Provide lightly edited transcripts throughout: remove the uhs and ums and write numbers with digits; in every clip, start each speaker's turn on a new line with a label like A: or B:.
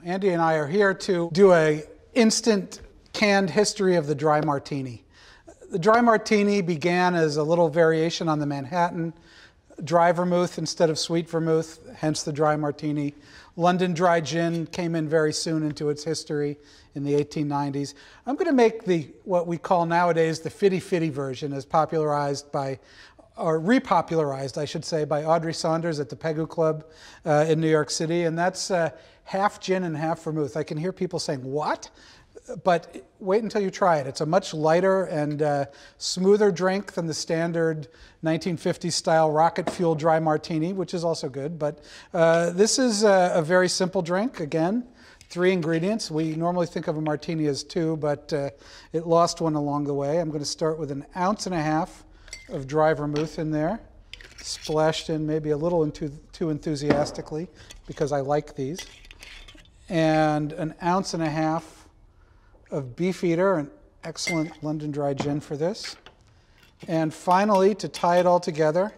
A: Andy and I are here to do a instant canned history of the dry martini. The dry martini began as a little variation on the Manhattan dry vermouth instead of sweet vermouth, hence the dry martini. London dry gin came in very soon into its history in the 1890s. I'm going to make what we call nowadays the Fitty Fitty version, as popularized by, or repopularized, I should say, by Audrey Saunders at the Pegu Club in New York City, and that's half gin and half vermouth. I can hear people saying, what? But wait until you try it. It's a much lighter and smoother drink than the standard 1950s style rocket fuel dry martini, which is also good. But this is a very simple drink. Again, 3 ingredients. We normally think of a martini as 2, but it lost one along the way. I'm going to start with 1.5 ounces of dry vermouth in there, splashed in maybe a little too enthusiastically because I like these, and 1.5 ounces of Beefeater, an excellent London dry gin for this. And finally, to tie it all together,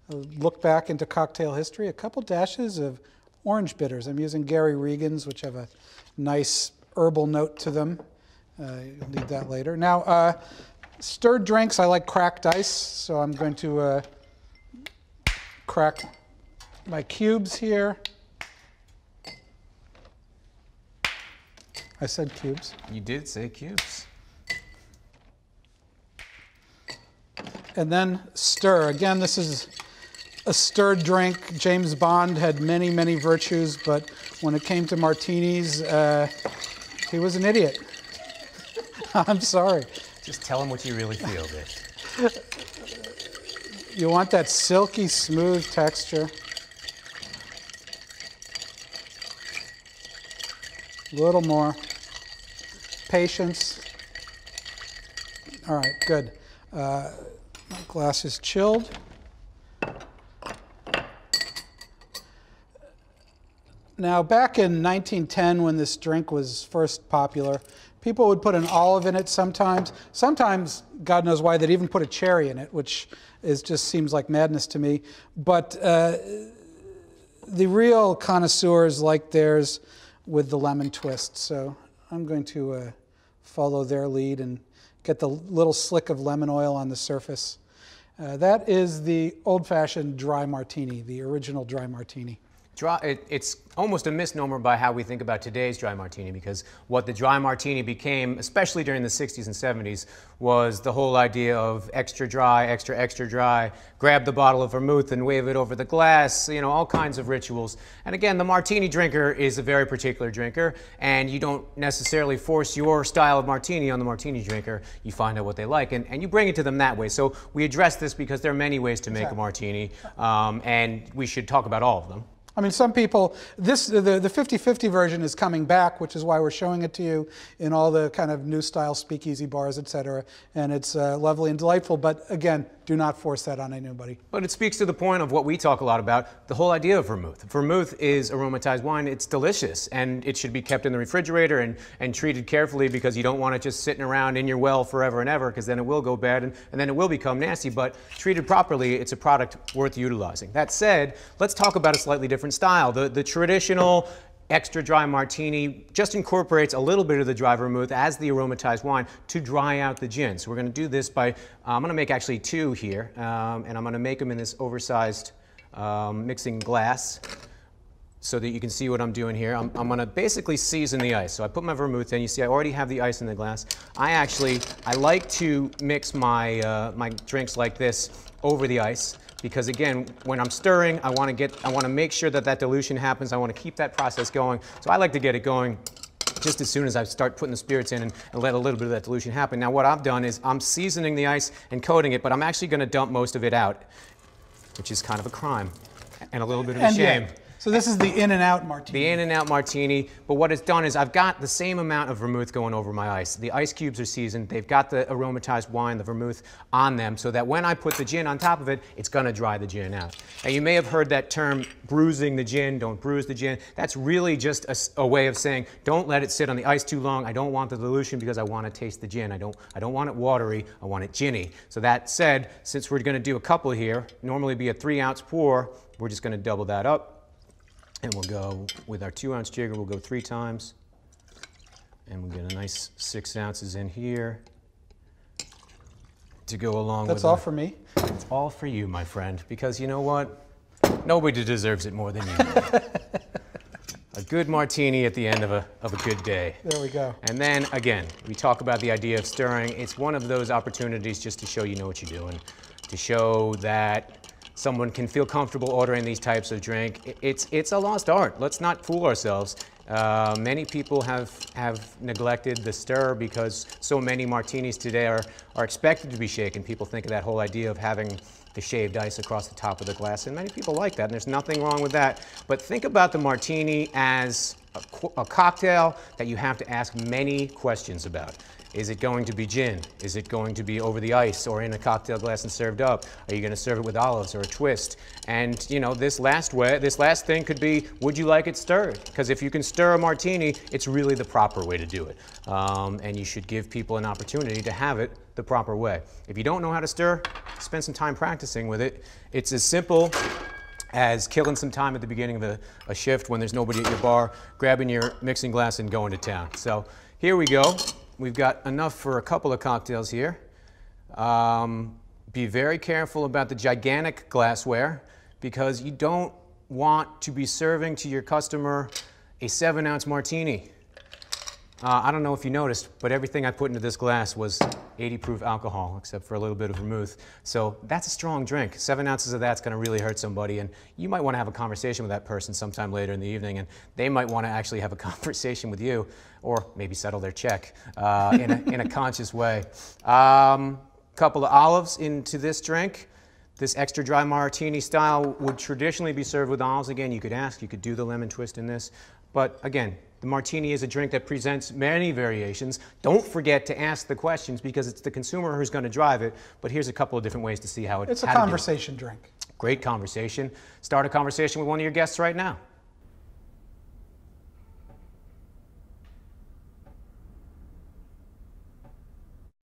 A: a look back into cocktail history, a couple dashes of orange bitters. I'm using Gary Regan's, which have a nice herbal note to them. You'll need that later. Now, stirred drinks, I like cracked ice, so I'm going to crack my cubes here. I said cubes.
B: You did say cubes.
A: And then stir. Again, this is a stirred drink. James Bond had many, many virtues, but when it came to martinis, he was an idiot. I'm sorry.
B: Just tell him what you really feel, Vic.
A: You want that silky smooth texture. A little more. Patience. All right, good. My glass is chilled. Now, back in 1910, when this drink was first popular, people would put an olive in it sometimes. Sometimes, God knows why, they'd even put a cherry in it, which just seems like madness to me. But the real connoisseurs like theirs with the lemon twist. So I'm going to follow their lead and get the little slick of lemon oil on the surface. That is the old-fashioned dry martini, the original dry martini.
B: It's almost a misnomer by how we think about today's dry martini, because what the dry martini became, especially during the 60s and 70s, was the whole idea of extra dry, extra dry, grab the bottle of vermouth and wave it over the glass, you know, all kinds of rituals. And again, the martini drinker is a very particular drinker, and you don't necessarily force your style of martini on the martini drinker. You find out what they like, and you bring it to them that way. So we address this because there are many ways to make a martini, and we should talk about all of them.
A: I mean, some people, the 50-50 version is coming back, which is why we're showing it to you in all the kind of new style speakeasy bars, etc. And it's lovely and delightful, but again, do not force that on anybody.
B: But it speaks to the point of what we talk a lot about, the whole idea of vermouth. Vermouth is aromatized wine. It's delicious, and it should be kept in the refrigerator and treated carefully, because you don't want it just sitting around in your well forever and ever, because then it will go bad and then it will become nasty. But treated properly, it's a product worth utilizing. That said, let's talk about a slightly different style. The traditional extra dry martini just incorporates a little bit of the dry vermouth as the aromatized wine to dry out the gin. So we're going to do this by, I'm going to make actually 2 here, and I'm going to make them in this oversized mixing glass so that you can see what I'm doing here. I'm going to basically season the ice. So I put my vermouth in. You see I already have the ice in the glass. I like to mix my, my drinks like this over the ice, because again, when I'm stirring, I want to make sure that that dilution happens. I want to keep that process going. So I like to get it going just as soon as I start putting the spirits in and let a little bit of that dilution happen. Now what I've done is I'm seasoning the ice and coating it, but I'm actually going to dump most of it out, which is kind of a crime and a little bit of a shame.
A: Yeah. So this is the in-and-out martini.
B: The in-and-out martini, but what it's done is I've got the same amount of vermouth going over my ice. The ice cubes are seasoned. They've got the aromatized wine, the vermouth, on them, so that when I put the gin on top of it, it's going to dry the gin out. Now, you may have heard that term, bruising the gin, don't bruise the gin. That's really just a way of saying, don't let it sit on the ice too long. I don't want the dilution because I want to taste the gin. I don't want it watery. I want it ginny. So that said, since we're going to do a couple here, normally be a 3-ounce pour, we're just going to double that up. And we'll go with our 2-ounce jigger, we'll go 3 times. And we'll get a nice 6 ounces in here to go along with
A: That's all for me?
B: It's all for you, my friend, because you know what? Nobody deserves it more than you do. A good martini at the end of a good day.
A: There we go.
B: And then, again, we talk about the idea of stirring. It's one of those opportunities just to show you know what you're doing, to show that someone can feel comfortable ordering these types of drink. It's a lost art. Let's not fool ourselves. Many people have neglected the stir because so many martinis today are expected to be shaken. People think of that whole idea of having the shaved ice across the top of the glass, and many people like that, and there's nothing wrong with that. But think about the martini as a cocktail that you have to ask many questions about. Is it going to be gin? Is it going to be over the ice or in a cocktail glass and served up? Are you going to serve it with olives or a twist? And you know, this last thing could be, would you like it stirred? Because if you can stir a martini, it's really the proper way to do it. And you should give people an opportunity to have it the proper way. If you don't know how to stir, spend some time practicing with it. It's as simple as killing some time at the beginning of a shift when there's nobody at your bar, grabbing your mixing glass and going to town. So here we go. We've got enough for a couple of cocktails here. Be very careful about the gigantic glassware because you don't want to be serving to your customer a 7-ounce martini. I don't know if you noticed, but everything I put into this glass was 80 proof alcohol, except for a little bit of vermouth. So that's a strong drink. 7 ounces of that's gonna really hurt somebody, and you might wanna have a conversation with that person sometime later in the evening, and they might wanna actually have a conversation with you, or maybe settle their check in a conscious way. Couple of olives into this drink. This extra dry martini style would traditionally be served with olives. Again, you could ask, you could do the lemon twist in this, but again, the martini is a drink that presents many variations. Don't forget to ask the questions because it's the consumer who's going to drive it. But here's a couple of different ways to see how
A: it's a conversation drink.
B: Great conversation. Start a conversation with one of your guests right now.